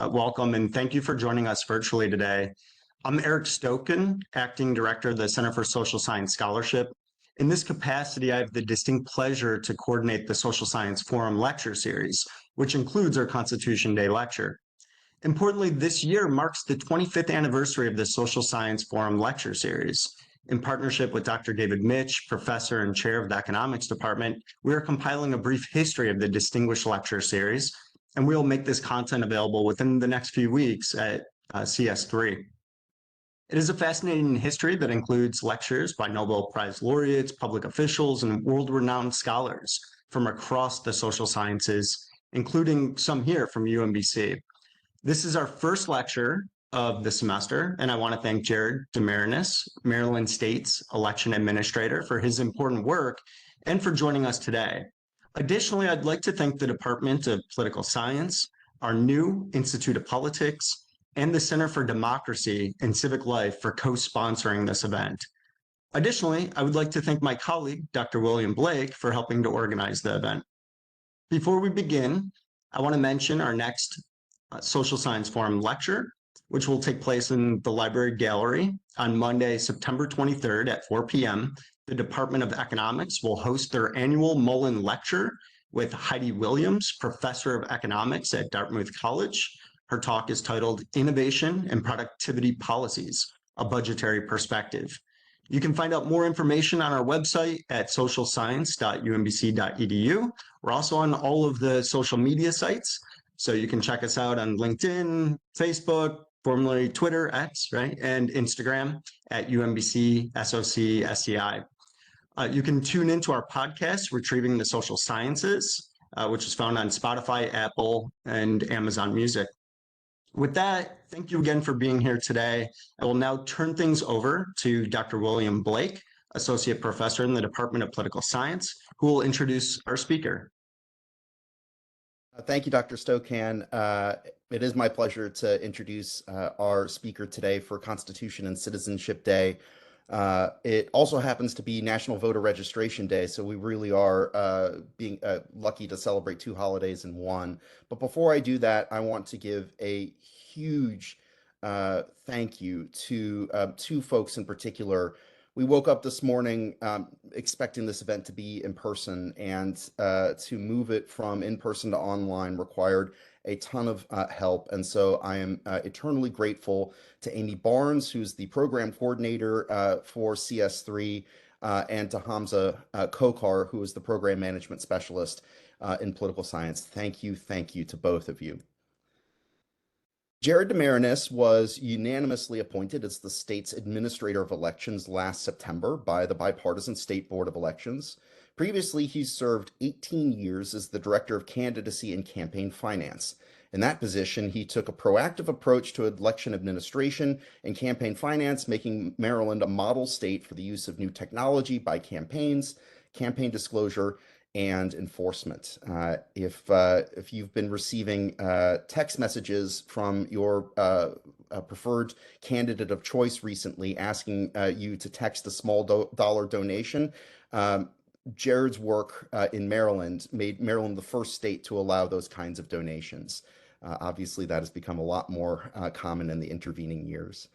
Welcome and thank you for joining us virtually today. I'm Eric Stoken, Acting Director of the Center for Social Science Scholarship. In this capacity, I have the distinct pleasure to coordinate the Social Science Forum lecture series, which includes our Constitution Day lecture. Importantly, this year marks the 25th anniversary of the Social Science Forum lecture series. In partnership with Dr. David Mitch, Professor and Chair of the Economics Department, we are compiling a brief history of the distinguished lecture series, and we will make this content available within the next few weeks at CS3. It is a fascinating history that includes lectures by Nobel Prize laureates, public officials, and world-renowned scholars from across the social sciences, including some here from UMBC. This is our first lecture of the semester, and I want to thank Jared DeMarinis, Maryland State's election administrator, for his important work and for joining us today. Additionally, I'd like to thank the Department of Political Science, our new Institute of Politics, and the Center for Democracy and Civic Life for co-sponsoring this event. Additionally, I would like to thank my colleague, Dr. William Blake, for helping to organize the event. Before we begin, I want to mention our next Social Science Forum lecture, which will take place in the Library Gallery on Monday, September 23rd at 4 p.m. The Department of Economics will host their annual Mullen Lecture with Heidi Williams, Professor of Economics at Dartmouth College. Her talk is titled Innovation and Productivity Policies, a Budgetary Perspective. You can find out more information on our website at socialscience.umbc.edu. We're also on all of the social media sites, so you can check us out on LinkedIn, Facebook, formerly Twitter, X, right, and Instagram at UMBC SOC SCI. You can tune into our podcast, Retrieving the Social Sciences, which is found on Spotify, Apple, and Amazon Music. With that, thank you again for being here today. I will now turn things over to Dr. William Blake, Associate Professor in the Department of Political Science, who will introduce our speaker. Thank you, Dr. Stokan. It is my pleasure to introduce our speaker today for Constitution and Citizenship Day. It also happens to be National Voter Registration Day, so we really are being lucky to celebrate two holidays in one. But before I do that, I want to give a huge thank you to two folks in particular. We woke up this morning expecting this event to be in person, and to move it from in-person to online required a ton of help. And so I am eternally grateful to Amy Barnes, who's the program coordinator for CS3, and to Hamza Kokar, who is the program management specialist in political science. Thank you to both of you. Jared DeMarinis was unanimously appointed as the state's administrator of elections last September by the bipartisan State Board of Elections. Previously, he served 18 years as the director of candidacy and campaign finance. In that position, he took a proactive approach to election administration and campaign finance, making Maryland a model state for the use of new technology by campaigns, campaign disclosure, and enforcement. If you've been receiving text messages from your preferred candidate of choice recently asking you to text a small dollar donation, Jared's work in Maryland made Maryland the first state to allow those kinds of donations. Obviously, that has become a lot more common in the intervening years.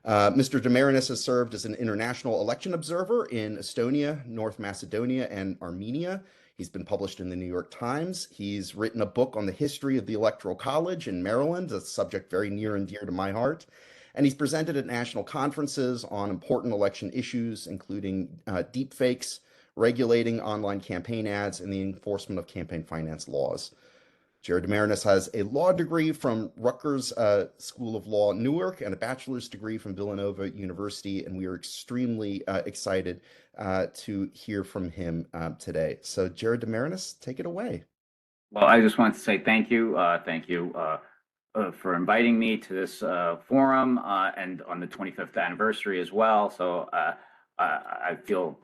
Mr. DeMarinis has served as an international election observer in Estonia, North Macedonia, and Armenia. He's been published in the New York Times. He's written a book on the history of the Electoral College in Maryland, a subject very near and dear to my heart. And he's presented at national conferences on important election issues, including deepfakes, regulating online campaign ads, and the enforcement of campaign finance laws. Jared DeMarinis has a law degree from Rutgers School of Law, Newark, and a bachelor's degree from Villanova University, and we are extremely excited to hear from him today. So, Jared DeMarinis, take it away. Well, I just want to say thank you. Thank you for inviting me to this forum and on the 25th anniversary as well. So I feel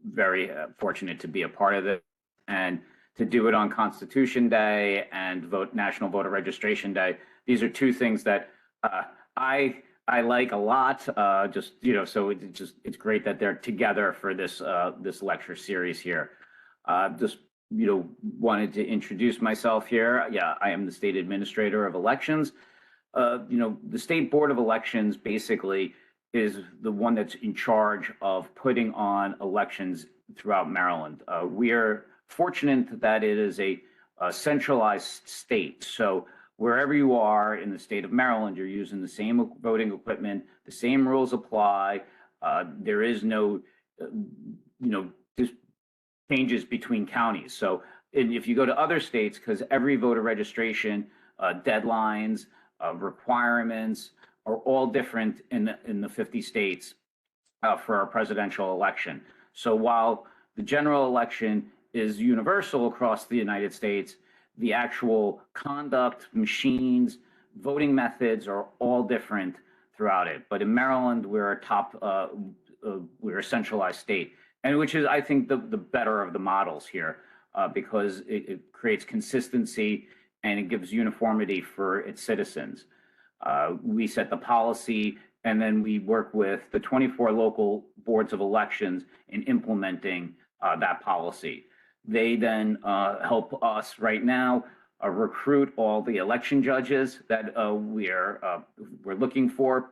very fortunate to be a part of it, and to do it on Constitution Day and National Voter Registration Day. These are two things that I like a lot. So it's great that they're together for this this lecture series here. Just wanted to introduce myself here. Yeah, I am the state administrator of elections. The State Board of Elections basically is the one that's in charge of putting on elections throughout Maryland. We are fortunate that it is a centralized state. So wherever you are in the state of Maryland, you're using the same voting equipment, the same rules apply. There is no, just changes between counties. So if you go to other states, because every voter registration deadlines, requirements are all different in the 50 states for our presidential election. So while the general election is universal across the United States, the actual conduct, machines, voting methods are all different throughout it. But in Maryland, we're a centralized state, and which is, I think, the better of the models here, because it creates consistency and it gives uniformity for its citizens. We set the policy, and then we work with the 24 local boards of elections in implementing that policy. They then help us right now recruit all the election judges that we're looking for,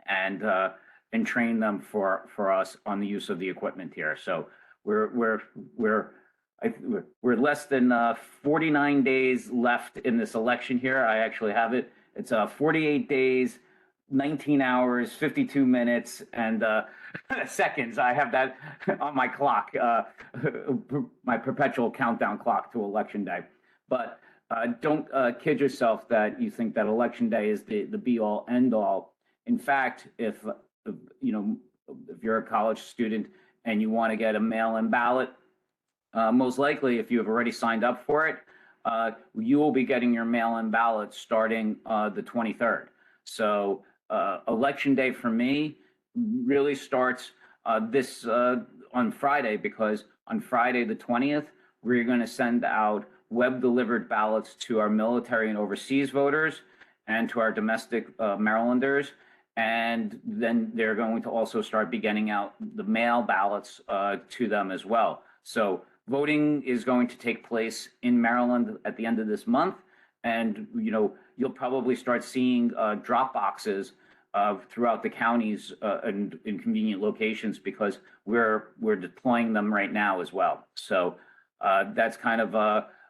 and train them for us on the use of the equipment here. So we're less than 49 days left in this election here. I actually have it. It's 48 days, 19 hours, 52 minutes, and seconds. I have that on my clock, my perpetual countdown clock to Election Day. But don't kid yourself that you think that Election Day is the be-all, end-all. In fact, if you're a college student and you want to get a mail-in ballot, most likely, if you have already signed up for it, you will be getting your mail-in ballot starting the 23rd. So Election Day for me really starts on Friday, because on Friday the 20th, we're going to send out web-delivered ballots to our military and overseas voters and to our domestic Marylanders. And then they're going to also start beginning out the mail ballots to them as well. So voting is going to take place in Maryland at the end of this month, and you'll probably start seeing drop boxes throughout the counties and in convenient locations, because we're deploying them right now as well. So that's kind of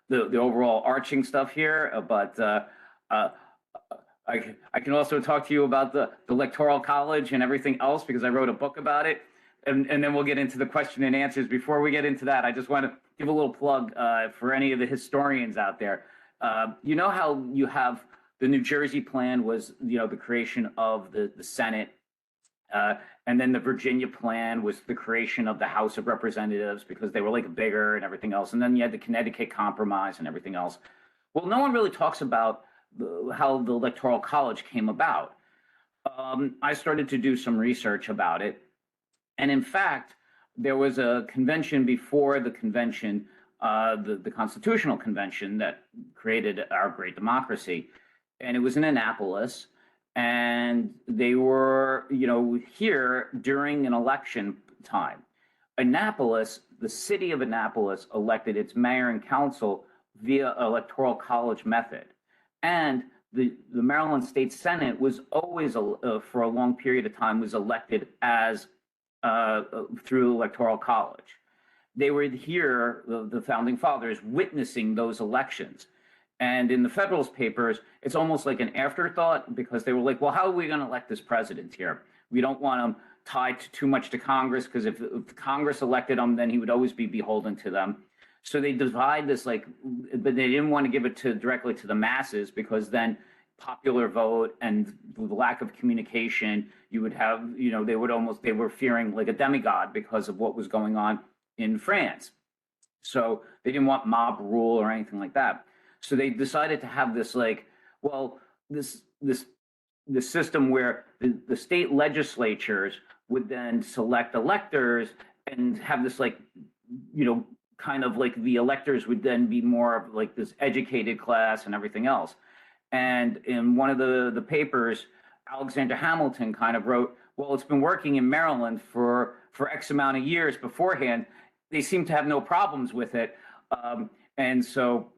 the overall arching stuff here, but I can also talk to you about the Electoral College and everything else, because I wrote a book about it. And then we'll get into the question and answers. Before we get into that, I just want to give a little plug for any of the historians out there. You know how you have the New Jersey plan was, the creation of the Senate, and then the Virginia plan was the creation of the House of Representatives, because they were like bigger and everything else. And then you had the Connecticut Compromise and everything else. Well, no one really talks about how the Electoral College came about. I started to do some research about it. And in fact, there was a convention before the convention, the Constitutional Convention that created our great democracy. And it was in Annapolis. And they were, here during an election time. Annapolis, the city of Annapolis, elected its mayor and council via Electoral College method. And the Maryland State Senate was always, for a long period of time, was elected as through Electoral College. They were here, the founding fathers, witnessing those elections. And in the Federalist Papers, it's almost like an afterthought, because they were like, well, how are we going to elect this president here? We don't want him tied too much to Congress, because if Congress elected him, then he would always be beholden to them. So they divide this, but they didn't want to give it directly to the masses, because then popular vote and the lack of communication, you would have, they were fearing like a demigod because of what was going on in France. So they didn't want mob rule or anything like that. So they decided to have this this system where the state legislatures would then select electors and have this kind of like the electors would then be more of like this educated class and everything else. And in one of the papers, Alexander Hamilton kind of wrote, well, it's been working in Maryland for X amount of years beforehand. They seem to have no problems with it. And so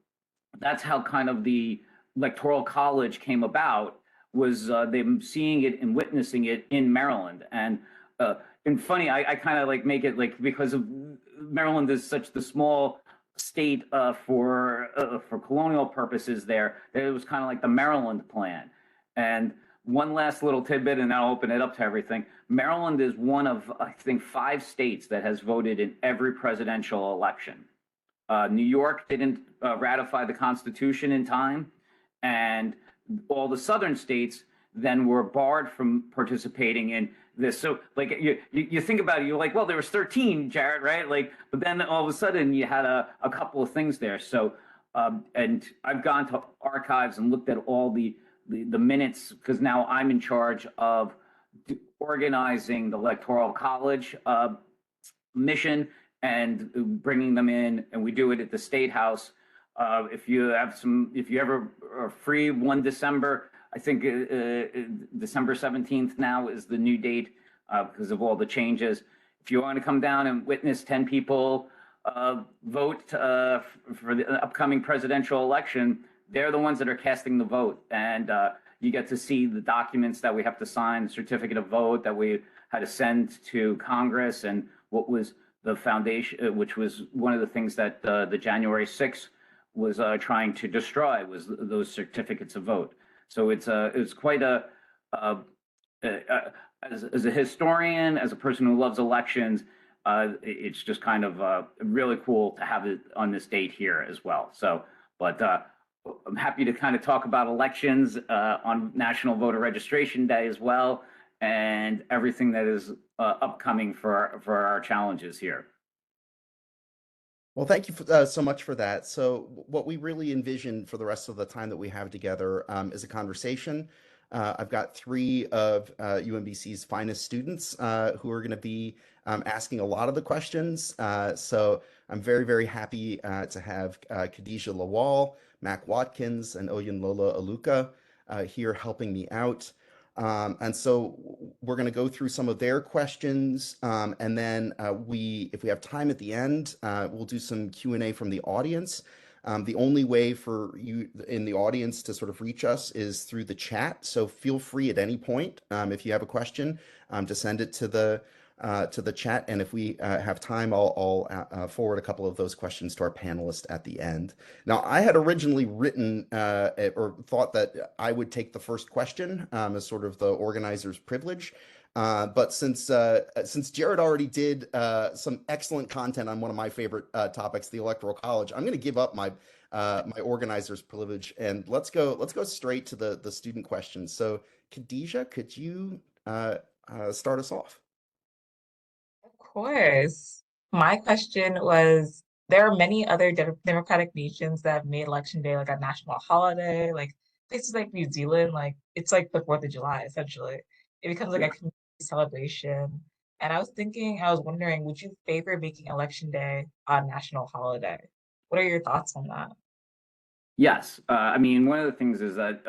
that's how kind of the electoral college came about, was them seeing it and witnessing it in Maryland. And funny, I kind of like make it like, because of Maryland is such the small state for colonial purposes there, that it was kind of like the Maryland plan. And one last little tidbit, and I'll open it up to everything. Maryland is one of, I think, 5 states that has voted in every presidential election. New York didn't ratify the Constitution in time, and all the southern states then were barred from participating in this. So, like, you think about it, you're like, well, there was 13, Jared, right? Like, but then all of a sudden you had a couple of things there. So, and I've gone to archives and looked at all the minutes, because now I'm in charge of organizing the Electoral College mission and bringing them in, and we do it at the State House. If you ever are free 1 December, I think December 17th now is the new date because of all the changes. If you want to come down and witness 10 people vote for the upcoming presidential election, they're the ones that are casting the vote. And you get to see the documents that we have to sign, the certificate of vote that we had to send to Congress, and what was the foundation, which was one of the things that the January 6th was trying to destroy, was those certificates of vote. So it's quite as a historian, as a person who loves elections, it's just kind of really cool to have it on this date here as well. So, but I'm happy to kind of talk about elections on National Voter Registration Day as well, and everything that is upcoming for our challenges here. Well, thank you so much for that. So, what we really envision for the rest of the time that we have together is a conversation. I've got 3 of UMBC's finest students who are going to be asking a lot of the questions. So, I'm very, very happy to have Khadijah Lawal, Mac Watkins, and Oyinlola Aluka here helping me out. And so we're going to go through some of their questions, and then if we have time at the end, we'll do some Q&A from the audience. The only way for you in the audience to sort of reach us is through the chat. So feel free at any point, if you have a question, to send it to the chat. And if we have time, I'll forward a couple of those questions to our panelists at the end. Now, I had originally written or thought that I would take the first question as sort of the organizer's privilege. But since Jared already did some excellent content on one of my favorite topics, the Electoral College, I'm going to give up my organizer's privilege, and let's go straight to the student questions. So, Khadijah, could you start us off? Of course. My question was, there are many other democratic nations that have made Election Day like a national holiday, like places like New Zealand, like it's like the 4th of July, essentially. It becomes like a Yeah. community celebration. And I was wondering, would you favor making Election Day a national holiday? What are your thoughts on that? Yes, I mean, one of the things is that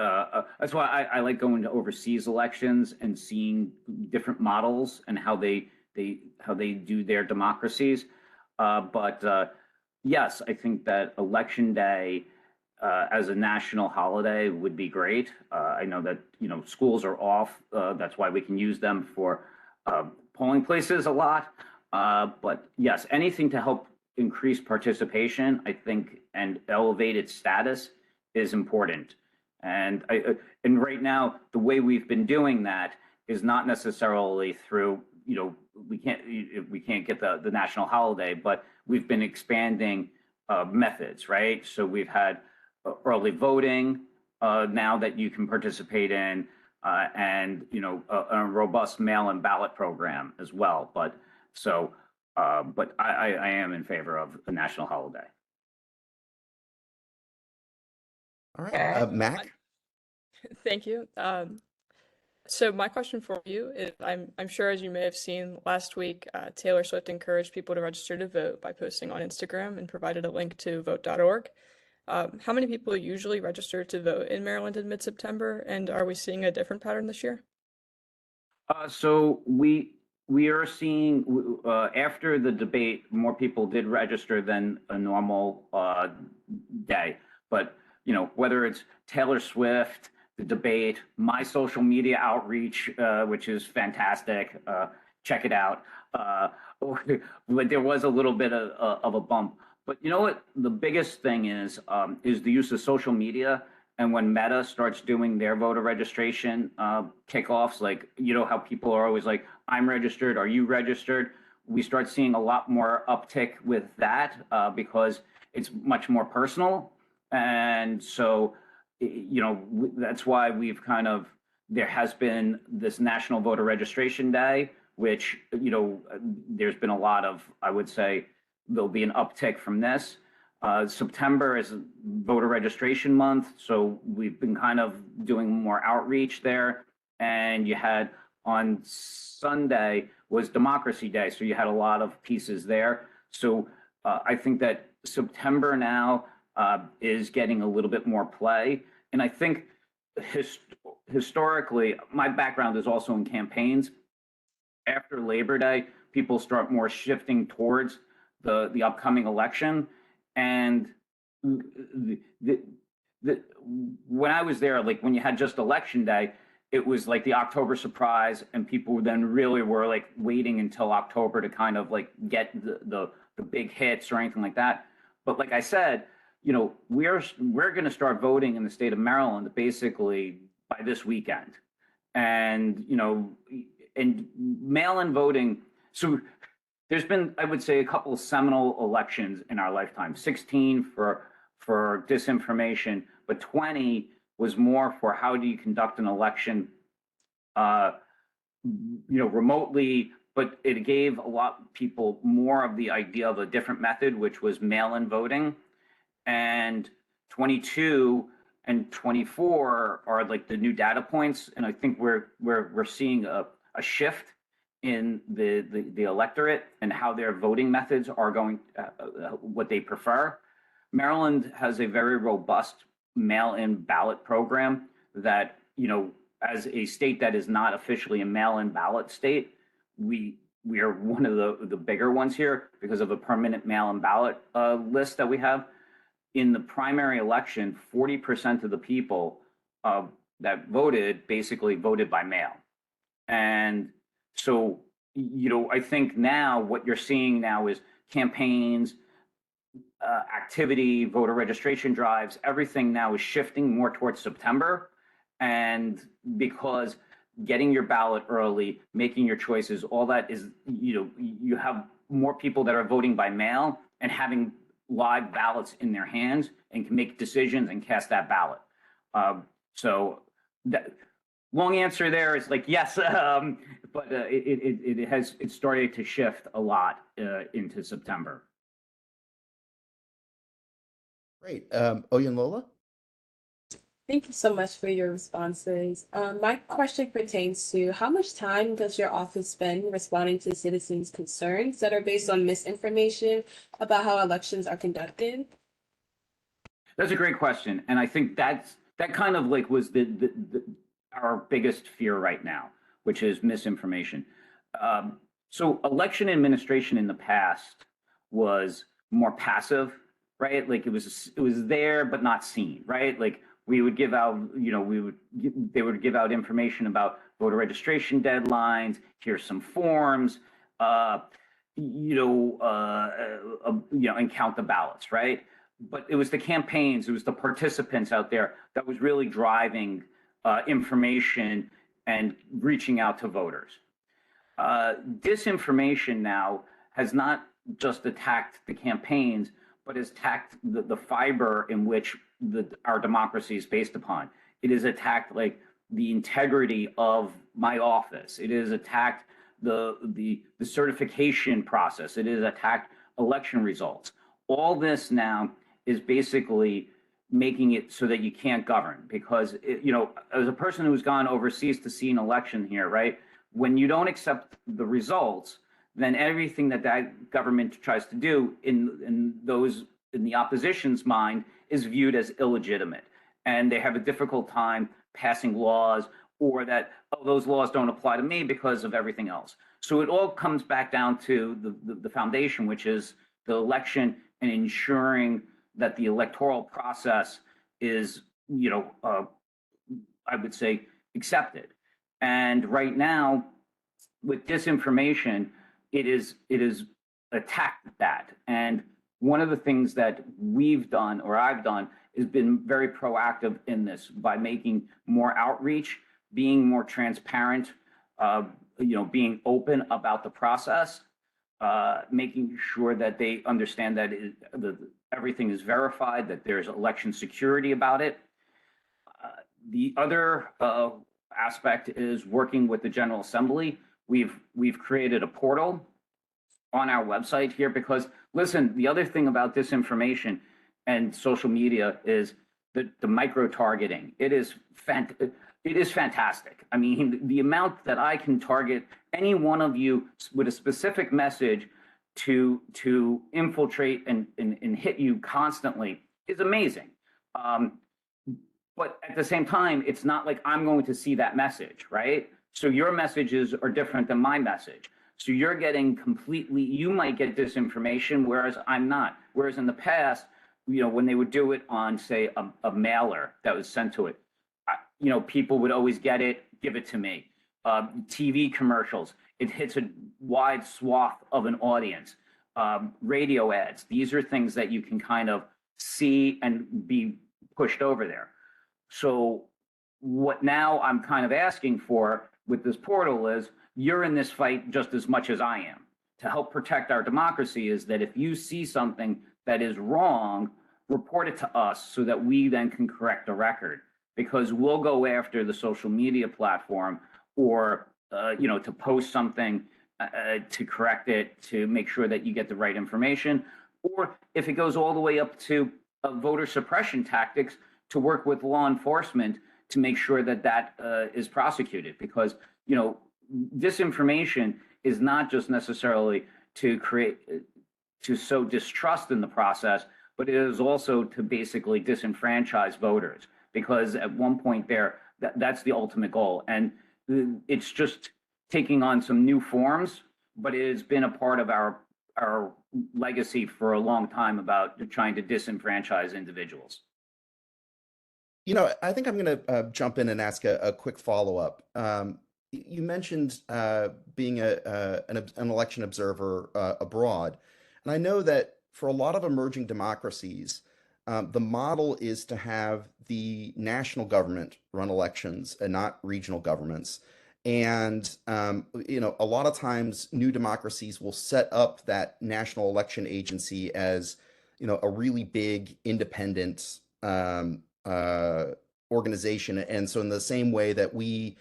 that's why I like going to overseas elections and seeing different models and how they do their democracies. But yes, I think that Election Day as a national holiday would be great. I know that schools are off. That's why we can use them for polling places a lot. But yes, anything to help increase participation, I think, and elevate its status is important. And right now, the way we've been doing that is not necessarily through, we can't get the national holiday, but we've been expanding methods, right? So we've had early voting now that you can participate in, and a robust mail-in ballot program as well. But I am in favor of a national holiday. All right, Okay. Mac. Thank you. So my question for you is, I'm sure, as you may have seen last week, Taylor Swift encouraged people to register to vote by posting on Instagram and provided a link to vote.org. How many people usually register to vote in Maryland in mid-September, and are we seeing a different pattern this year? So we are seeing after the debate, more people did register than a normal day. But whether it's Taylor Swift, the debate, my social media outreach, which is fantastic, check it out. But there was a little bit of a bump. But you know what? The biggest thing is the use of social media. And when Meta starts doing their voter registration kickoffs, like, how people are always like, I'm registered, are you registered? We start seeing a lot more uptick with that because it's much more personal. And so, that's why there has been this National Voter Registration Day, which, there's been a lot of, I would say, there'll be an uptick from this. September is voter registration month, so we've been kind of doing more outreach there. And you had on Sunday was Democracy Day, so you had a lot of pieces there. So I think that September now is getting a little bit more play. And I think historically, my background is also in campaigns. After Labor Day, people start more shifting towards the upcoming election. And when I was there, like when you had just election day, it was like the October surprise, and people then really were like waiting until October to kind of like get the big hits or anything like that. But like I said, we're going to start voting in the state of Maryland basically by this weekend, and and mail-in voting. So there's been, I would say, a couple of seminal elections in our lifetime. 16 for disinformation, but 20 was more for how do you conduct an election, remotely. But it gave a lot of people more of the idea of a different method, which was mail-in voting. And 22 and 24 are like the new data points, and I think we're seeing a shift in the electorate and how their voting methods are going, what they prefer. Maryland has a very robust mail-in ballot program that, as a state that is not officially a mail-in ballot state, we are one of the bigger ones here because of a permanent mail-in ballot list that we have. In the primary election, 40% of the people that voted basically voted by mail. And so, I think now what you're seeing now is campaigns, activity, voter registration drives, everything now is shifting more towards September. And because getting your ballot early, making your choices, all that is, you have more people that are voting by mail and having live ballots in their hands and can make decisions and cast that ballot. So that long answer there is like, yes, but it started to shift a lot into September. Great. Lola? Thank you so much for your responses. My question pertains to how much time does your office spend responding to citizens' concerns that are based on misinformation about how elections are conducted? That's a great question. And I think that kind of like was our biggest fear right now, which is misinformation. So election administration in the past was more passive, right? Like it was there, but not seen, right? Like we would give out, they would give out information about voter registration deadlines. Here's some forms, and count the ballots, right? But it was the campaigns, it was the participants out there that was really driving information and reaching out to voters. Disinformation now has not just attacked the campaigns, but has attacked the fiber in which our democracy is based upon. It has attacked like the integrity of my office. It has attacked the certification process. It has attacked election results. All this now is basically making it so that you can't govern because, as a person who's gone overseas to see an election here, right? When you don't accept the results, then everything that government tries to do in the opposition's mind is viewed as illegitimate. And they have a difficult time passing laws or that, oh, those laws don't apply to me because of everything else. So it all comes back down to the foundation, which is the election and ensuring that the electoral process is, I would say, accepted. And right now, with disinformation, it is attacked that. And one of the things that we've done, or I've done, is been very proactive in this by making more outreach, being more transparent, being open about the process, making sure that they understand that everything is verified, that there's election security about it. The other aspect is working with the General Assembly. We've created a portal on our website here because, listen, the other thing about disinformation and social media is the micro-targeting. It is fantastic. I mean, the amount that I can target any one of you with a specific message to infiltrate and hit you constantly is amazing. But at the same time, it's not like I'm going to see that message, right? So your messages are different than my message. So you're getting you might get disinformation, whereas I'm not. Whereas in the past, when they would do it on, say, a mailer that was sent to it, people would always get it, give it to me. TV commercials, it hits a wide swath of an audience. Radio ads, these are things that you can kind of see and be pushed over there. So what now I'm kind of asking for with this portal is, you're in this fight just as much as I am. To help protect our democracy is that if you see something that is wrong, report it to us so that we then can correct the record, because we'll go after the social media platform or, to post something to correct it, to make sure that you get the right information. Or if it goes all the way up to voter suppression tactics, to work with law enforcement to make sure that is prosecuted, because, disinformation is not just necessarily to sow distrust in the process, but it is also to basically disenfranchise voters, because at one point that's the ultimate goal. And it's just taking on some new forms, but it has been a part of our legacy for a long time about trying to disenfranchise individuals. I think I'm going to jump in and ask a quick follow-up. You mentioned being an election observer abroad, and I know that for a lot of emerging democracies, the model is to have the national government run elections and not regional governments. And a lot of times new democracies will set up that national election agency as a really big independent organization. And so in the same way that we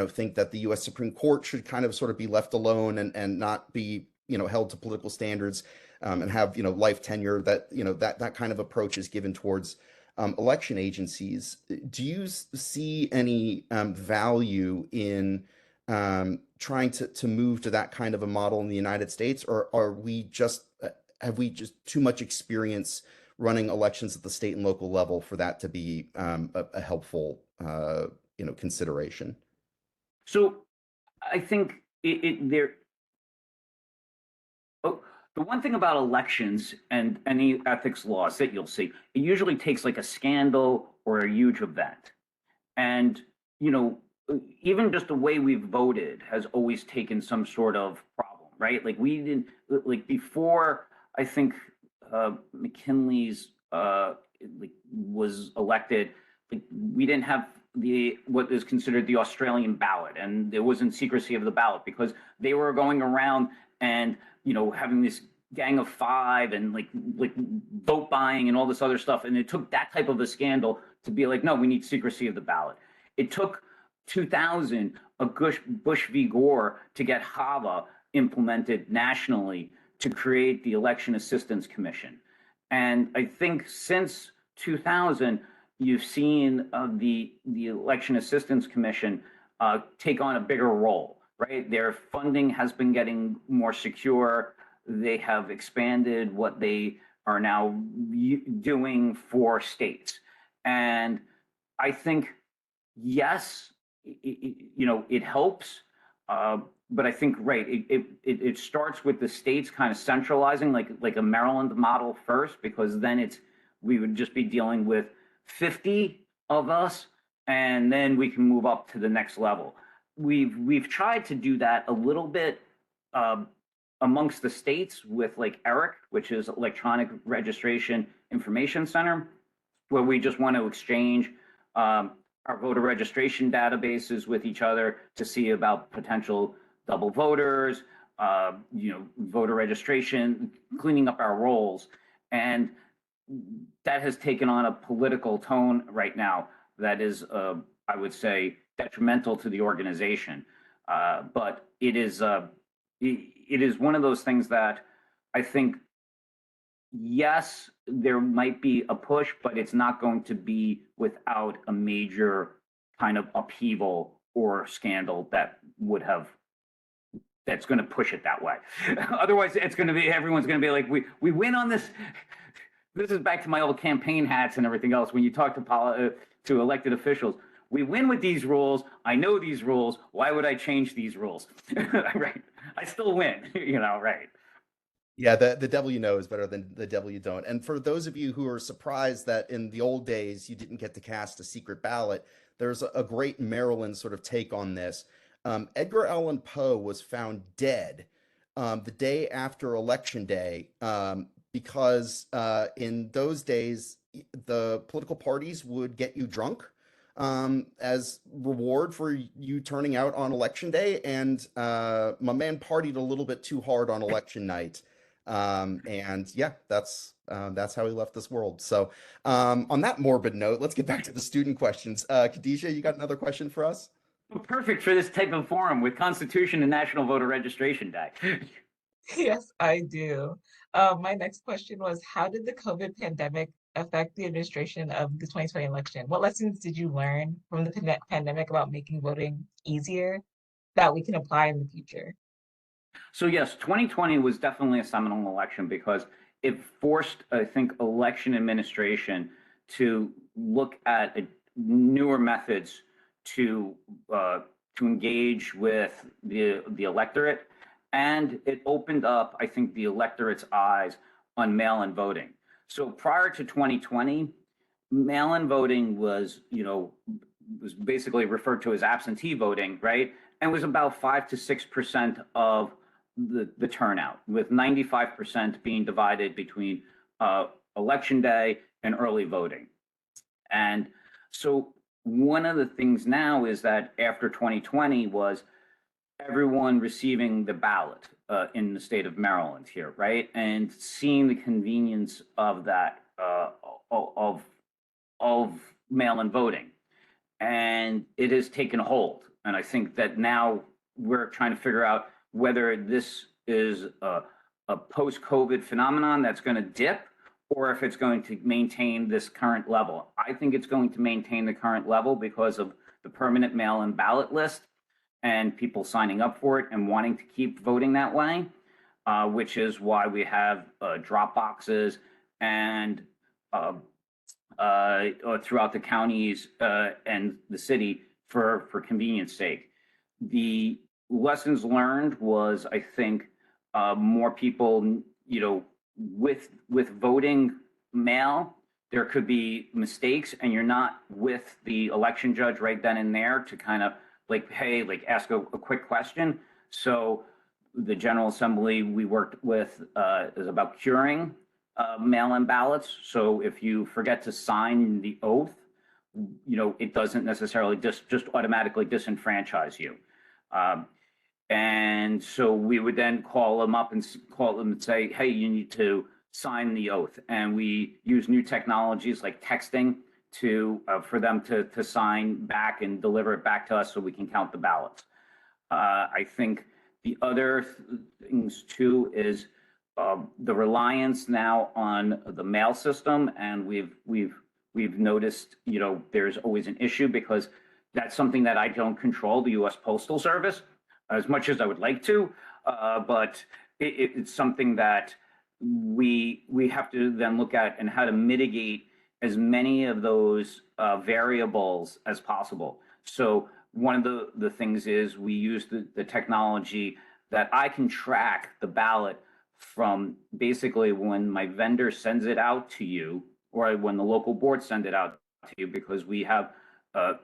think that the U.S. Supreme Court should kind of sort of be left alone and not be held to political standards and have life tenure, that that kind of approach is given towards election agencies. Do you see any value in trying to move to that kind of a model in the United States, or have we just too much experience running elections at the state and local level for that to be a helpful consideration? So I think the one thing about elections and any ethics laws that you'll see, it usually takes like a scandal or a huge event. And, even just the way we've voted has always taken some sort of problem, right? Like we didn't, like before, I think McKinley's was elected, like we didn't have what is considered the Australian ballot, and there wasn't secrecy of the ballot because they were going around and having this gang of five and like vote buying and all this other stuff, and it took that type of a scandal to be like, no, we need secrecy of the ballot. It took 2000 a Bush v. Gore to get HAVA implemented nationally to create the Election Assistance Commission. And I think since 2000, you've seen the Election Assistance Commission take on a bigger role, right? Their funding has been getting more secure. They have expanded what they are now doing for states. And I think, yes, it helps. But I think, right, it starts with the states kind of centralizing, like a Maryland model first, because then we would just be dealing with 50 of us, and then we can move up to the next level. We've tried to do that a little bit amongst the states with like ERIC, which is Electronic Registration Information Center, where we just want to exchange our voter registration databases with each other to see about potential double voters, voter registration, cleaning up our rolls. And that has taken on a political tone right now that is, I would say, detrimental to the organization. But it is one of those things that I think, yes, there might be a push, but it's not going to be without a major kind of upheaval or scandal that's going to push it that way. Otherwise, everyone's going to be like, we win on this. This is back to my old campaign hats and everything else. When you talk to elected officials, we win with these rules. I know these rules. Why would I change these rules? Right. I still win, right. Yeah, the devil you know is better than the devil you don't. And for those of you who are surprised that in the old days you didn't get to cast a secret ballot, there's a great Maryland sort of take on this. Edgar Allan Poe was found dead the day after Election Day because in those days the political parties would get you drunk as reward for you turning out on Election Day. And my man partied a little bit too hard on election night. And yeah, that's how he left this world. So on that morbid note, let's get back to the student questions. Khadijah, you got another question for us? Perfect for this type of forum with Constitution and National Voter Registration Day. Yes, I do. My next question was, how did the COVID pandemic affect the administration of the 2020 election? What lessons did you learn from the pandemic about making voting easier that we can apply in the future? So yes, 2020 was definitely a seminal election because it forced, I think, election administration to look at newer methods to engage with the electorate, and it opened up, I think, the electorate's eyes on mail-in voting. So prior to 2020, mail-in voting was basically referred to as absentee voting, right? And was about 5 to 6% of the turnout, with 95% being divided between election day and early voting. And so one of the things now is that after 2020 was everyone receiving the ballot in the state of Maryland here, right? And seeing the convenience of that, of mail-in voting. And it has taken hold. And I think that now we're trying to figure out whether this is a post-COVID phenomenon that's going to dip, or if it's going to maintain this current level. I think it's going to maintain the current level because of the permanent mail-in ballot list and people signing up for it and wanting to keep voting that way, which is why we have drop boxes and throughout the counties and the city for convenience sake. The lessons learned was, I think, more people, with voting mail, there could be mistakes, and you're not with the election judge right then and there to kind of ask a quick question. So the General Assembly we worked with is about curing mail-in ballots. So if you forget to sign the oath, it doesn't necessarily just automatically disenfranchise you. And so we would then call them up and say, hey, you need to sign the oath. And we use new technologies like texting for them to sign back and deliver it back to us so we can count the ballots. I think the other things too is the reliance now on the mail system, and we've noticed, there's always an issue because that's something that I don't control, the U.S. Postal Service, as much as I would like to, but it's something that we have to then look at and how to mitigate as many of those variables as possible. So one of the things is we use the technology that I can track the ballot from basically when my vendor sends it out to you, or when the local board send it out to you, because we have, I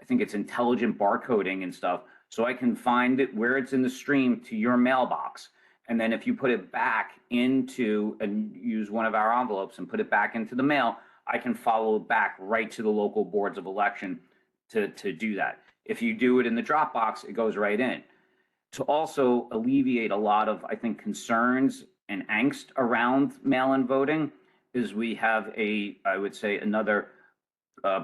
think it's intelligent barcoding and stuff. So I can find it where it's in the stream to your mailbox. And then if you put it back into, and use one of our envelopes and put it back into the mail, I can follow it back right to the local boards of election to do that. If you do it in the Dropbox, it goes right in. To also alleviate a lot of, I think, concerns and angst around mail-in voting, is we have I would say, another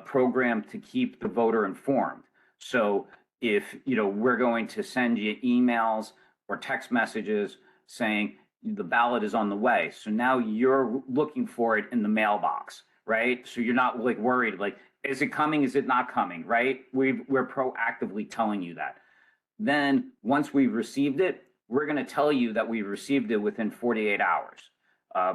program to keep the voter informed. So if, we're going to send you emails or text messages saying the ballot is on the way. So now you're looking for it in the mailbox, right? So you're not like worried, like, is it coming? Is it not coming? Right? We're proactively telling you that. Then once we've received it, we're going to tell you that we received it within 48 hours,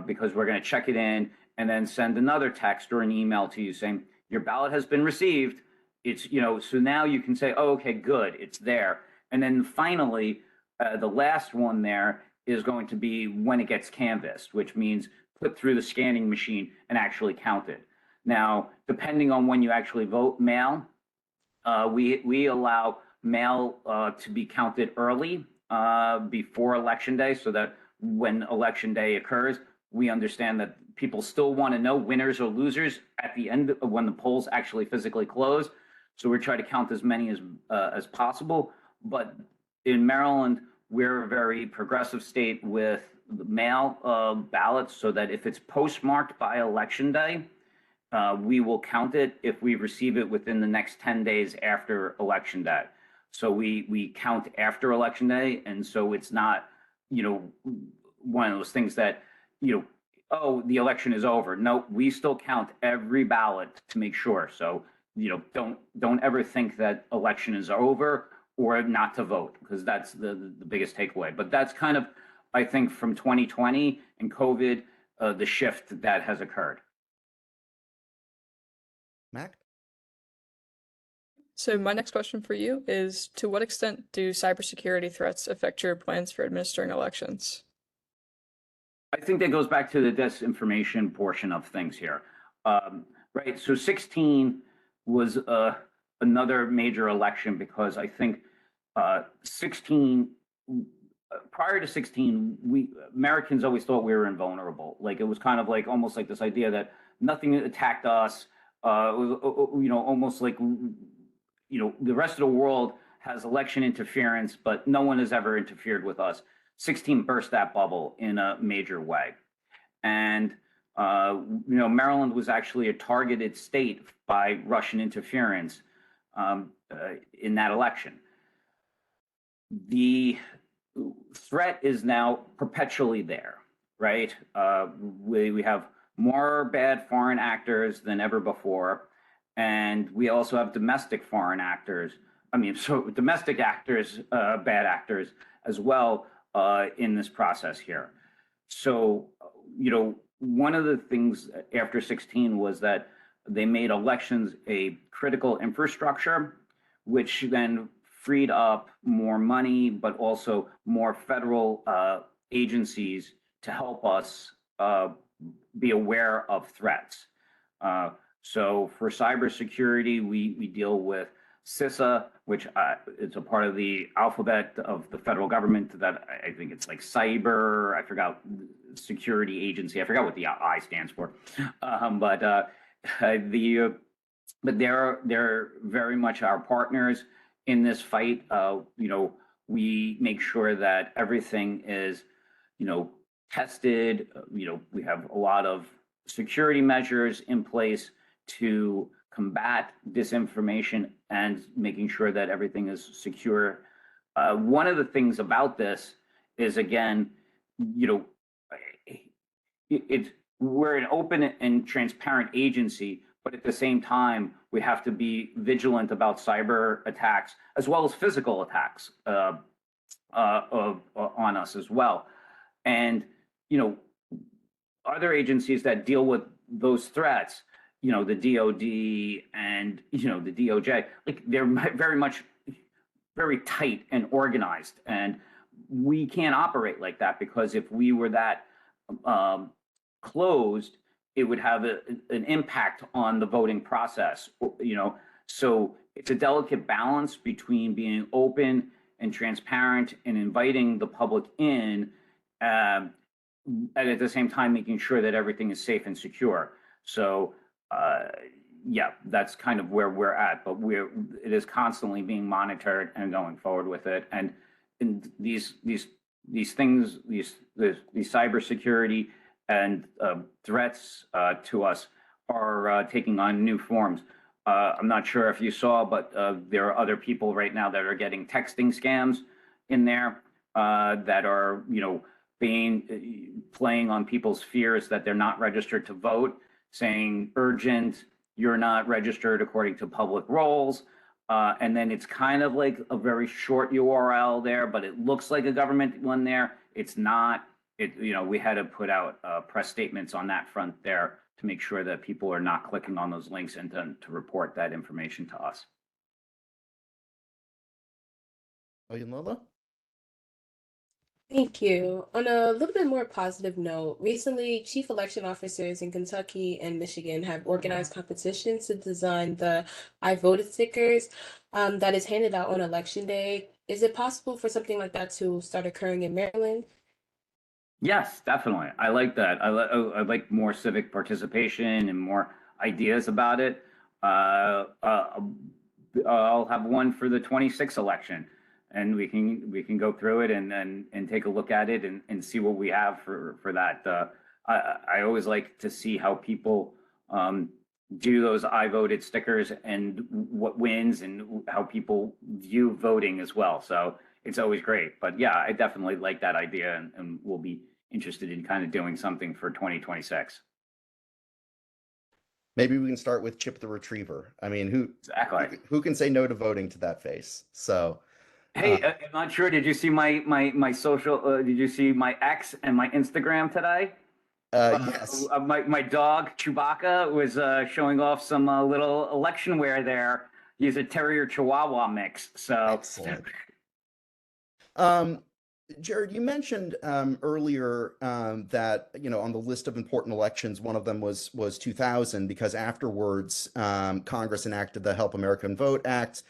because we're going to check it in and then send another text or an email to you saying your ballot has been received. It's, so now you can say, oh, okay, good, it's there. And then finally, the last one there is going to be when it gets canvassed, which means put through the scanning machine and actually count it. Now, depending on when you actually vote mail, we allow mail to be counted early, before election day, so that when election day occurs, we understand that people still want to know winners or losers at the end of when the polls actually physically close. So we try to count as many as possible. But in Maryland, we're a very progressive state with the mail ballots, so that if it's postmarked by election day, we will count it if we receive it within the next 10 days after election day. So we count after election day. And so it's not, one of those things that, oh, the election is over. No, we still count every ballot to make sure. So, don't ever think that election is over or not to vote, because that's the biggest takeaway. But that's kind of, I think, from 2020 and COVID, the shift that has occurred. Mac? So my next question for you is, to what extent do cybersecurity threats affect your plans for administering elections? I think that goes back to the disinformation portion of things here. Right, so 16 was another major election, because I think 16, prior to 16, Americans always thought we were invulnerable. Like, it was kind of like almost like this idea that nothing attacked us. It was, almost like, the rest of the world has election interference, but no one has ever interfered with us. 16 burst that bubble in a major way. And, Maryland was actually a targeted state by Russian interference in that election. The threat is now perpetually there, right? We have more bad foreign actors than ever before. And we also have domestic foreign actors. So domestic actors, bad actors as well, in this process here. So, one of the things after 16 was that they made elections a critical infrastructure, which then freed up more money, but also more federal agencies to help us be aware of threats. So for cybersecurity, we deal with CISA, which is a part of the alphabet of the federal government. That I think it's like cyber. I forgot security agency. I forgot what the I stands for. But they're very much our partners in this fight. We make sure that everything is, tested. We have a lot of security measures in place to combat disinformation and making sure that everything is secure. One of the things about this is, again, we're an open and transparent agency, but at the same time, we have to be vigilant about cyber attacks as well as physical attacks on us as well. And, other agencies that deal with those threats, the DOD and, the DOJ, like they're very much very tight and organized. And we can't operate like that, because if we were that closed, it would have an impact on the voting process. So it's a delicate balance between being open and transparent and inviting the public in, and at the same time making sure that everything is safe and secure. So yeah, that's kind of where we're at, but it is constantly being monitored and going forward with it. And these things, these cybersecurity and threats to us are taking on new forms. I'm not sure if you saw, but there are other people right now that are getting texting scams in there that are, playing on people's fears that they're not registered to vote, saying urgent, you're not registered according to public roles. And then it's kind of like a very short URL there, but it looks like a government one there. It's not. We had to put out press statements on that front there to make sure that people are not clicking on those links and to report that information to us. Lola? Thank you. On a little bit more positive note, recently, chief election officers in Kentucky and Michigan have organized competitions to design the I voted stickers that is handed out on election day. Is it possible for something like that to start occurring in Maryland? Yes, definitely. I like that. I like more civic participation and more ideas about it. I'll have one for the 26th election, and we can go through it and take a look at it and see what we have for that. I always like to see how people do those I voted stickers and what wins and how people view voting as well. So it's always great. But yeah, I definitely like that idea, and we'll be interested in kind of doing something for 2026. Maybe we can start with Chip the Retriever. I mean, Exactly. who can say no to voting to that face? So, Hey, I'm not sure. Did you see my social? Did you see my X and my Instagram today? yes. My dog Chewbacca was showing off some little election wear there. He's a Terrier Chihuahua mix. So Excellent. Jared, you mentioned earlier that on the list of important elections, one of them was 2000, because afterwards Congress enacted the Help American Vote Act,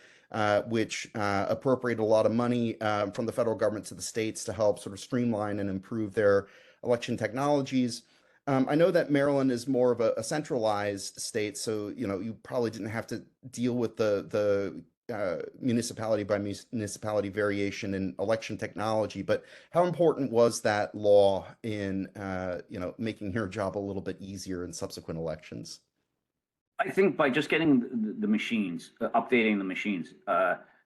which appropriated a lot of money from the federal government to the states to help sort of streamline and improve their election technologies. I know that Maryland is more of a centralized state, so you probably didn't have to deal with the municipality by municipality variation in election technology. But how important was that law in making your job a little bit easier in subsequent elections? I think by just getting the machines, updating the machines,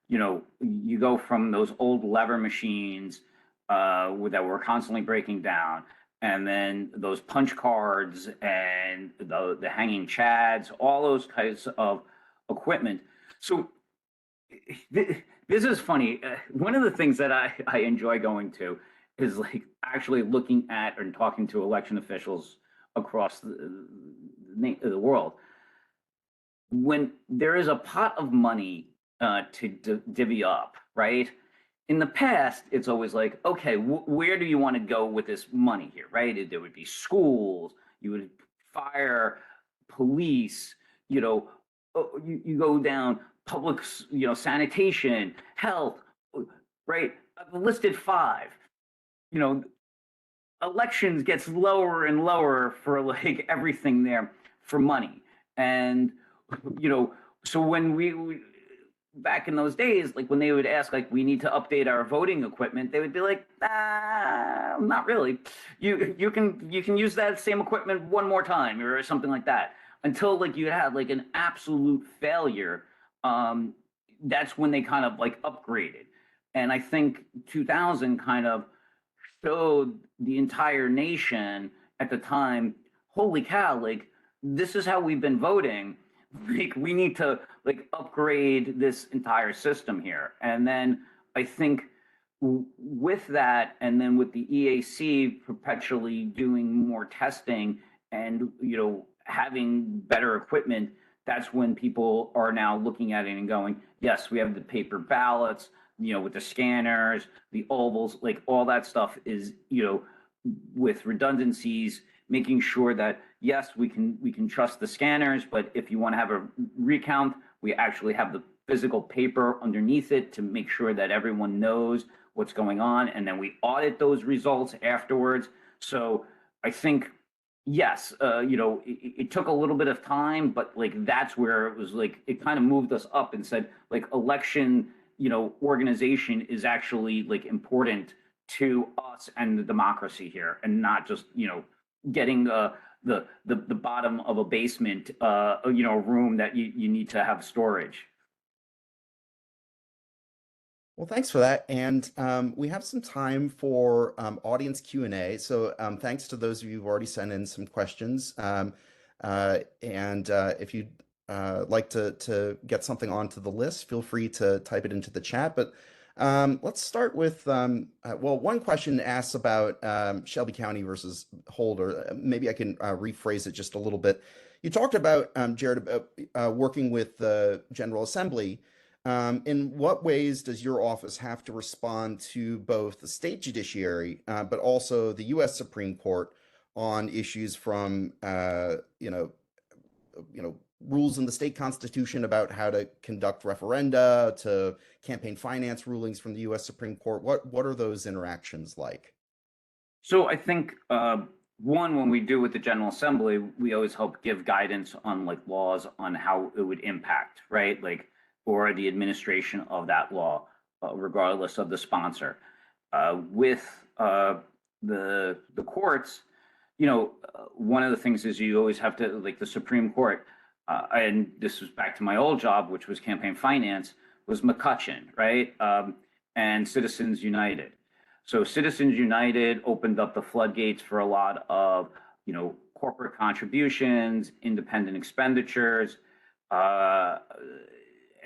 you go from those old lever machines that were constantly breaking down, and then those punch cards and the hanging chads, all those kinds of equipment. So this is funny. One of the things that I enjoy going to is like actually looking at and talking to election officials across the world. When there is a pot of money to divvy up, right? In the past, it's always like, okay, where do you want to go with this money here, right? There would be schools, you would fire, police, you go down public, sanitation, health, right? I've listed 5. Elections gets lower and lower for like everything there for money. And so when we back in those days, like when they would ask, like, we need to update our voting equipment, they would be like, not really. You can use that same equipment one more time or something like that, until like you had like an absolute failure. That's when they kind of like upgraded. And I think 2000 kind of showed the entire nation at the time, holy cow, like this is how we've been voting. Like we need to like upgrade this entire system here. And then I think with that, and then with the EAC perpetually doing more testing and having better equipment, that's when people are now looking at it and going, yes, we have the paper ballots, with the scanners, the ovals, like all that stuff is, with redundancies, making sure that yes, we can trust the scanners, but if you want to have a recount, we actually have the physical paper underneath it to make sure that everyone knows what's going on, and then we audit those results afterwards. So I think yes, it took a little bit of time, but like that's where it was like it kind of moved us up and said like election, organization is actually like important to us and the democracy here, and not just getting the bottom of a basement, room that you need to have storage. Well, thanks for that. And we have some time for audience Q&A. So thanks to those of you who've already sent in some questions. If you'd like to get something onto the list, feel free to type it into the chat. But let's start with, well, one question asks about Shelby County versus Holder. Maybe I can rephrase it just a little bit. You talked about, Jared, about working with the General Assembly. In what ways does your office have to respond to both the state judiciary, but also the U.S. Supreme Court on issues from, rules in the state constitution about how to conduct referenda, to campaign finance rulings from the U.S. Supreme Court? What are those interactions like? So I think one, when we do with the General Assembly, we always help give guidance on like laws on how it would impact, right? Like, or the administration of that law, regardless of the sponsor. With the courts, one of the things is you always have to, like the Supreme Court, and this was back to my old job, which was campaign finance, was McCutcheon, right? And Citizens United. So Citizens United opened up the floodgates for a lot of, corporate contributions, independent expenditures,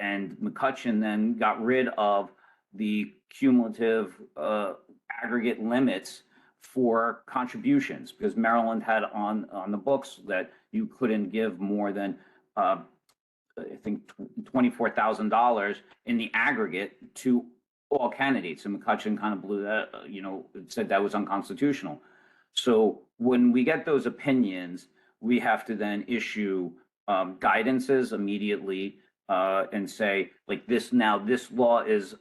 and McCutcheon then got rid of the cumulative aggregate limits for contributions, because Maryland had on the books that you couldn't give more than I think $24,000 in the aggregate to all candidates, and McCutcheon kind of blew that, said that was unconstitutional. So when we get those opinions, we have to then issue guidances immediately and say, like, this law is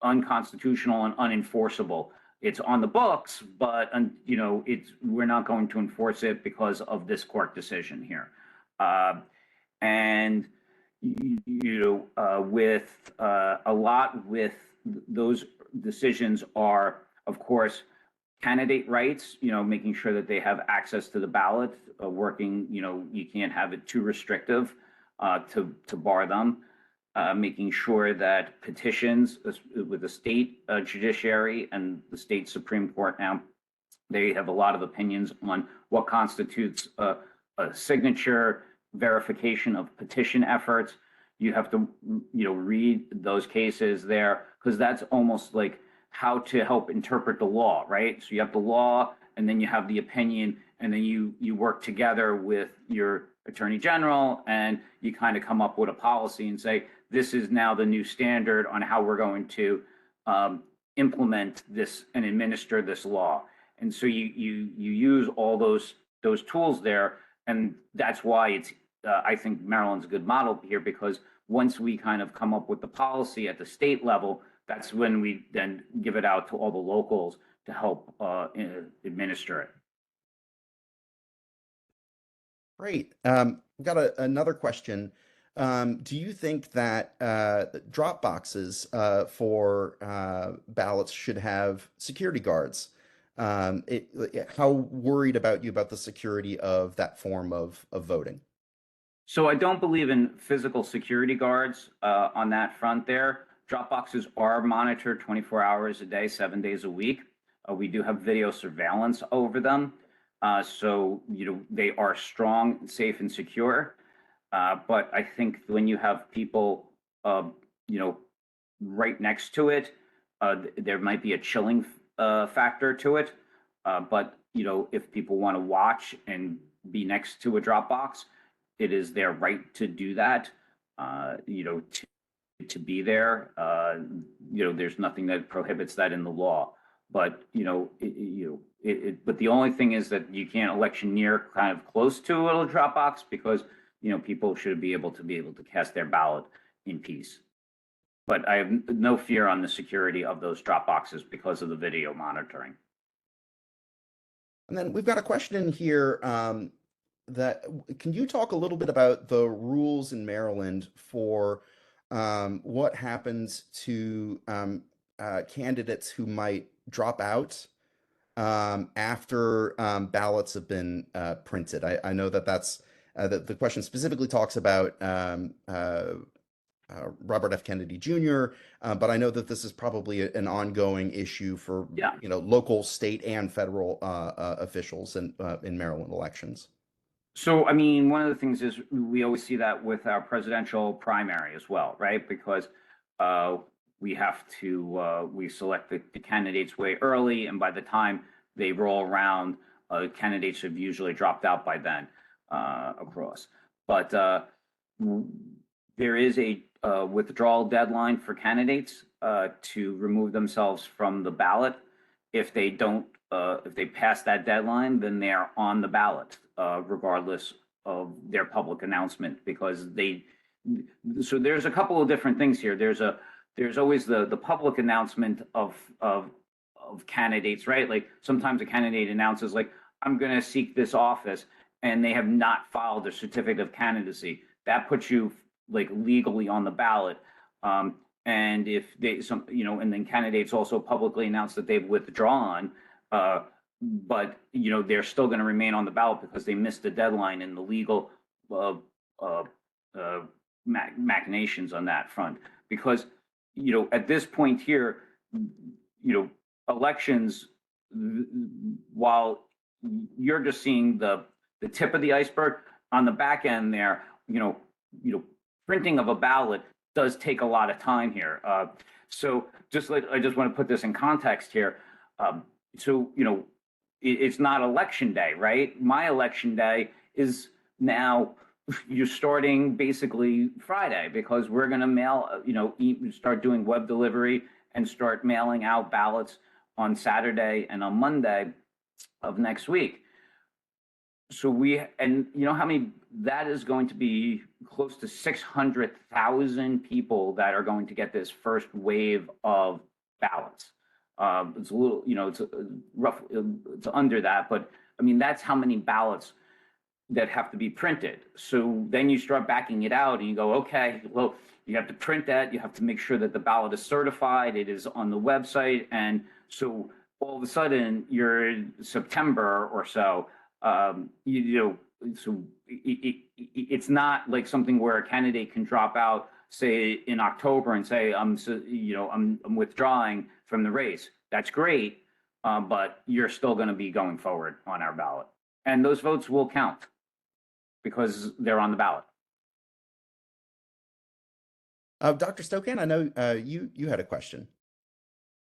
unconstitutional and unenforceable. It's on the books, but we're not going to enforce it because of this court decision here. And with a lot with those decisions are, of course, candidate rights. Making sure that they have access to the ballot. Working, you can't have it too restrictive to bar them. Making sure that petitions with the state judiciary and the state Supreme Court now, they have a lot of opinions on what constitutes a signature, verification of petition efforts. You have to, read those cases there, because that's almost like how to help interpret the law, right? So you have the law, and then you have the opinion, and then you work together with your attorney general, and you kind of come up with a policy and say, this is now the new standard on how we're going to implement this and administer this law. And so you use all those tools there, and that's why it's I think Maryland's a good model here, because once we kind of come up with the policy at the state level, that's when we then give it out to all the locals to help administer it. Great. We've got another question. Do you think that drop boxes for ballots should have security guards? How worried about the security of that form of voting? So I don't believe in physical security guards on that front there. Drop boxes are monitored 24 hours a day, 7 days a week. We do have video surveillance over them. So, they are strong, safe, and secure. But I think when you have people, right next to it, there might be a chilling factor to it. But, if people want to watch and be next to a drop box. It is their right to do that. To be there. There's nothing that prohibits that in the law. But but the only thing is that you can't electioneer kind of close to a drop box, because people should be able to cast their ballot in peace. But I have no fear on the security of those drop boxes because of the video monitoring. And then we've got a question in here that can you talk a little bit about the rules in Maryland for what happens to candidates who might drop out after ballots have been printed? I know that's the question specifically talks about Robert F. Kennedy Jr., but I know that this is probably an ongoing issue for local, state, and federal officials in Maryland elections. So, I mean, one of the things is we always see that with our presidential primary as well, right? Because we have to we select the candidates way early, and by the time they roll around, candidates have usually dropped out by then across. But there is a withdrawal deadline for candidates to remove themselves from the ballot. If they don't, if they pass that deadline, then they are on the ballot, regardless of their public announcement, because so there's a couple of different things here. There's always the public announcement of candidates, right? Like sometimes a candidate announces like, I'm going to seek this office, and they have not filed a certificate of candidacy. That puts you like legally on the ballot. And if and then candidates also publicly announce that they've withdrawn, but they're still going to remain on the ballot because they missed the deadline, and the legal machinations on that front. Because at this point here, elections, while you're just seeing the tip of the iceberg, on the back end there, printing of a ballot does take a lot of time here. So I just want to put this in context here. It's not election day, right? My election day is now, you're starting basically Friday, because we're going to mail, start doing web delivery and start mailing out ballots on Saturday and on Monday of next week. So how many, that is going to be close to 600,000 people that are going to get this first wave of ballots. It's a little, it's it's under that, but I mean, that's how many ballots that have to be printed. So then you start backing it out and you go, okay, well, you have to print that. You have to make sure that the ballot is certified. It is on the website. And so all of a sudden you're in September or so, so it's not like something where a candidate can drop out, say in October, and say, I'm withdrawing from the race. That's great, but you're still going to be going forward on our ballot, and those votes will count because they're on the ballot. Dr. Stokan, I know you had a question.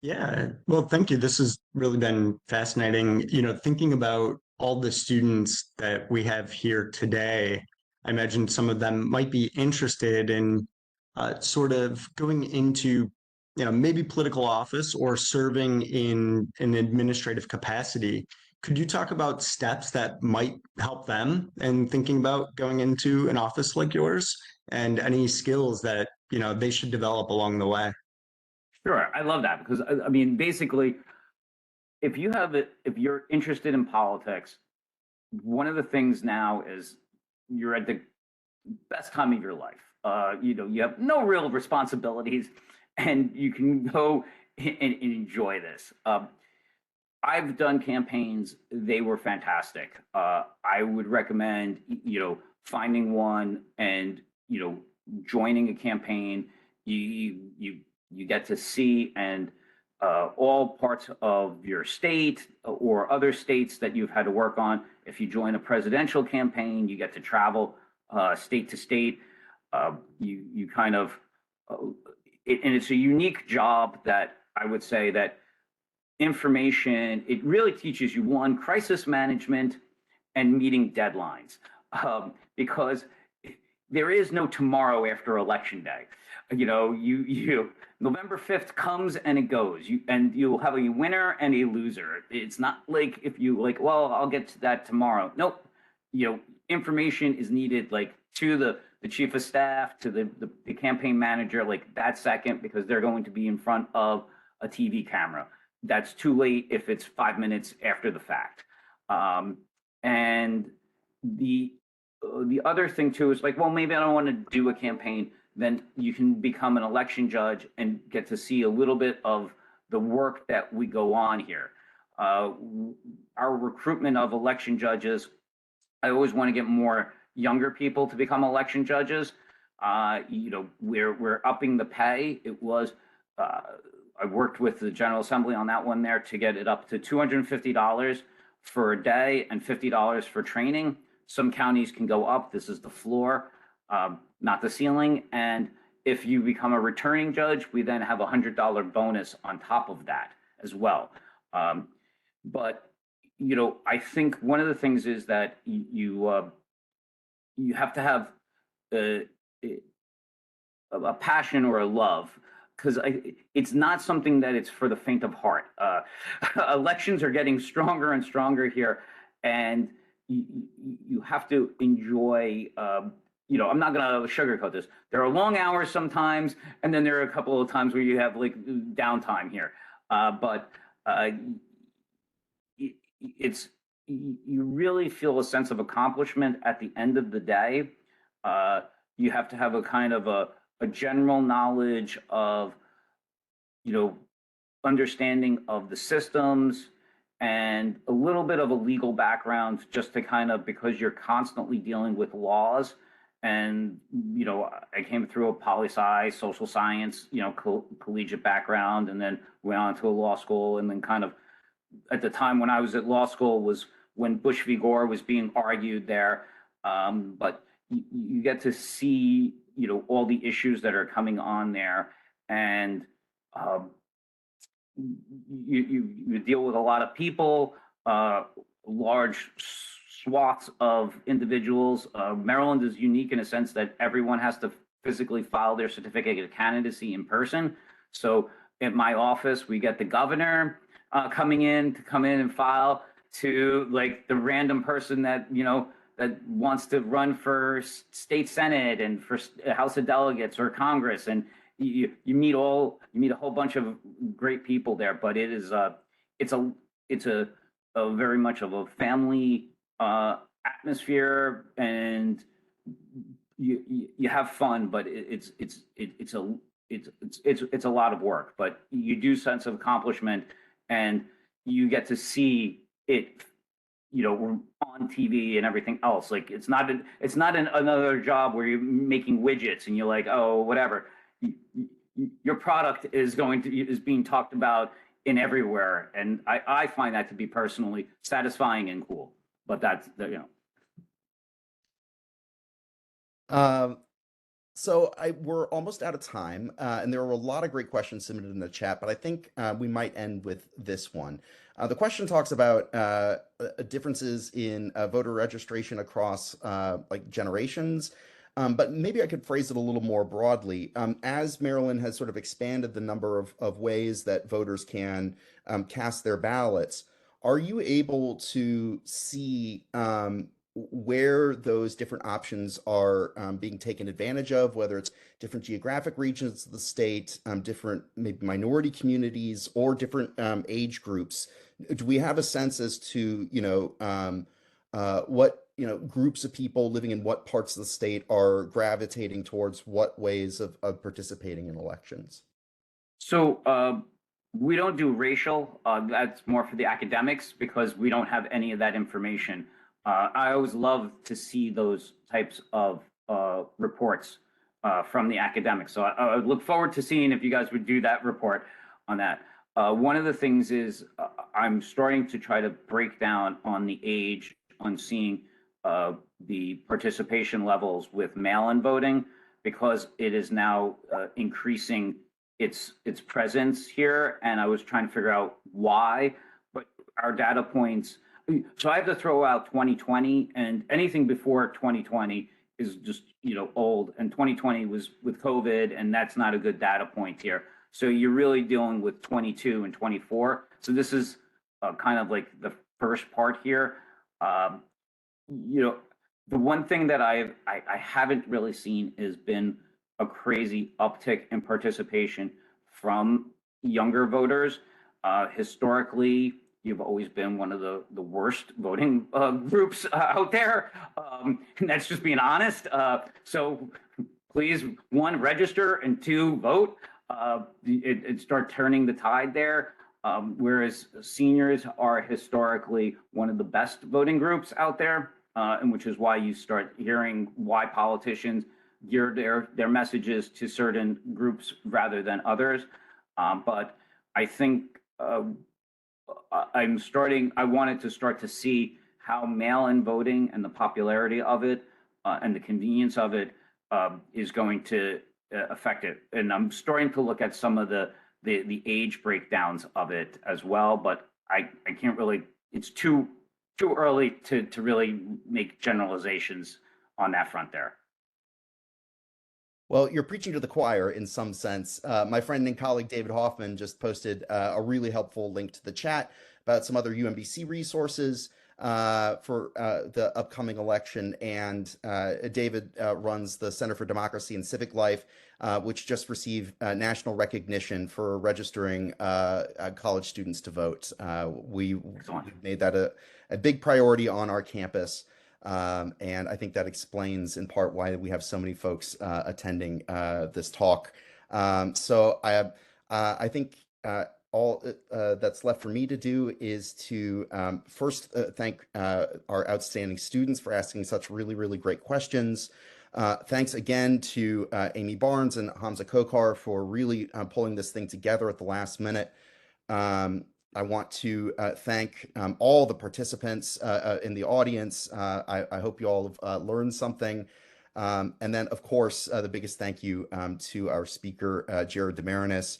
Yeah, well, thank you. This has really been fascinating. Thinking about all the students that we have here today, I imagine some of them might be interested in sort of going into, maybe political office or serving in an administrative capacity. Could you talk about steps that might help them in thinking about going into an office like yours, and any skills that, they should develop along the way? Sure, I love that, because I mean, basically, if you're interested in politics, one of the things now is you're at the best time of your life. You have no real responsibilities, and you can go and enjoy this. I've done campaigns; they were fantastic. I would recommend, finding one and joining a campaign. You get to see and all parts of your state or other states that you've had to work on. If you join a presidential campaign, you get to travel state to state. You kind of, and it's a unique job that I would say that information, it really teaches you, one, crisis management and meeting deadlines, because there is no tomorrow after election day. You know, November 5th comes and it goes. You'll have a winner and a loser. It's not like if you like, well, I'll get to that tomorrow. Nope. You know, information is needed like to the chief of staff, to the campaign manager, like that second, because they're going to be in front of a TV camera. That's too late if it's 5 minutes after the fact. And the other thing too is like, well, maybe I don't want to do a campaign. Then you can become an election judge and get to see a little bit of the work that we go on here. Our recruitment of election judges, I always want to get more younger people to become election judges. You know, we're upping the pay. It was I worked with the General Assembly on that one there to get it up to $250 for a day and $50 for training. Some counties can go up. This is the floor, not the ceiling. And if you become a returning judge, we then have a $100 bonus on top of that as well. But you know, I think one of the things is that you have to have a passion or a love, because it's not something that it's for the faint of heart. Elections are getting stronger and stronger here, and you have to enjoy. You know, I'm not going to sugarcoat this. There are long hours sometimes, and then there are a couple of times where you have like downtime here. But it's you really feel a sense of accomplishment at the end of the day. You have to have a kind of a general knowledge of, you know, understanding of the systems and a little bit of a legal background, just to kind of, because you're constantly dealing with laws. And, you know, I came through a poli-sci, social science, you know, collegiate background, and then went on to a law school. And then kind of at the time when I was at law school was when Bush v. Gore was being argued there. But you get to see, you know, all the issues that are coming on there. And you deal with a lot of people, large swaths of individuals. Maryland is unique in a sense that everyone has to physically file their certificate of candidacy in person. So at my office, we get the governor coming in and file, to like the random person that, you know, that wants to run for state senate and for House of Delegates or Congress. And you meet a whole bunch of great people there. But it is it's a very much of a family atmosphere, and you have fun, but it's a lot of work. But you do sense of accomplishment, and you get to see it, you know, on TV and everything else. Like it's not another job where you're making widgets and you're like, oh, whatever. Your product is being talked about in everywhere, and I find that to be personally satisfying and cool. But that's, you know. So we're almost out of time, and there were a lot of great questions submitted in the chat, but I think we might end with this one. The question talks about differences in voter registration across like generations, but maybe I could phrase it a little more broadly. As Maryland has sort of expanded the number of ways that voters can cast their ballots, are you able to see where those different options are being taken advantage of, whether it's different geographic regions of the state, different maybe minority communities, or different age groups? Do we have a sense as to, you know, what, you know, groups of people living in what parts of the state are gravitating towards what ways of participating in elections? So we don't do racial. That's more for the academics, because we don't have any of that information. I always love to see those types of reports from the academics. So I would look forward to seeing if you guys would do that report on that. One of the things is I'm starting to try to break down on the age, on seeing the participation levels with mail-in voting, because it is now increasing its presence here. And I was trying to figure out why, but our data points, So I have to throw out 2020, and anything before 2020 is just, old. And 2020 was with COVID, and that's not a good data point here. So you're really dealing with 22 and 24. So this is kind of like the first part here. The one thing that I haven't really seen has been a crazy uptick in participation from younger voters. Historically, you've always been one of the worst voting groups out there. And that's just being honest. So please, one, register, and two, vote. And start turning the tide there. Whereas seniors are historically one of the best voting groups out there, and which is why you start hearing why politicians gear their messages to certain groups rather than others. But I think I wanted to start to see how mail-in voting and the popularity of it and the convenience of it is going to affect it. And I'm starting to look at some of the age breakdowns of it as well, but I can't really, it's too early to really make generalizations on that front there. Well, you're preaching to the choir in some sense. My friend and colleague David Hoffman just posted a really helpful link to the chat about some other UMBC resources for the upcoming election. And David runs the Center for Democracy and Civic Life, which just received national recognition for registering college students to vote. We made that a big priority on our campus. And I think that explains in part why we have so many folks attending this talk. So I think all that's left for me to do is to first thank our outstanding students for asking such really, really great questions. Thanks again to Amy Barnes and Hamza Kokar for really pulling this thing together at the last minute. I want to thank all the participants in the audience. I hope you all have learned something. And then, of course, the biggest thank you to our speaker, Jared DeMarinis.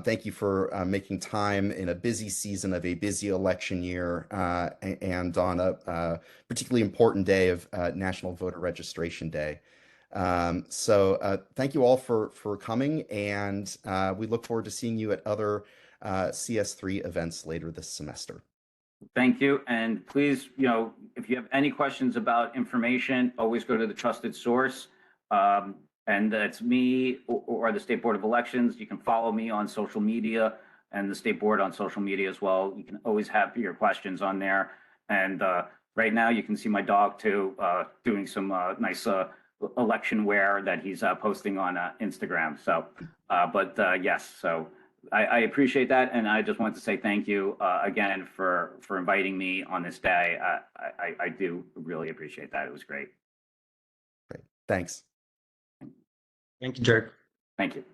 Thank you for making time in a busy season of a busy election year and on a particularly important day of National Voter Registration Day. So thank you all for coming, and we look forward to seeing you at other CS3 events later this semester. Thank you. And please, if you have any questions about information, always go to the trusted source. And that's me or the State Board of Elections. You can follow me on social media and the State Board on social media as well. You can always have your questions on there. And right now you can see my dog too, doing some nice election wear that he's posting on Instagram. So, yes, so I appreciate that. And I just want to say thank you again for inviting me on this day. I do really appreciate that. It was great. Great. Thanks. Thank you, Jared. Thank you.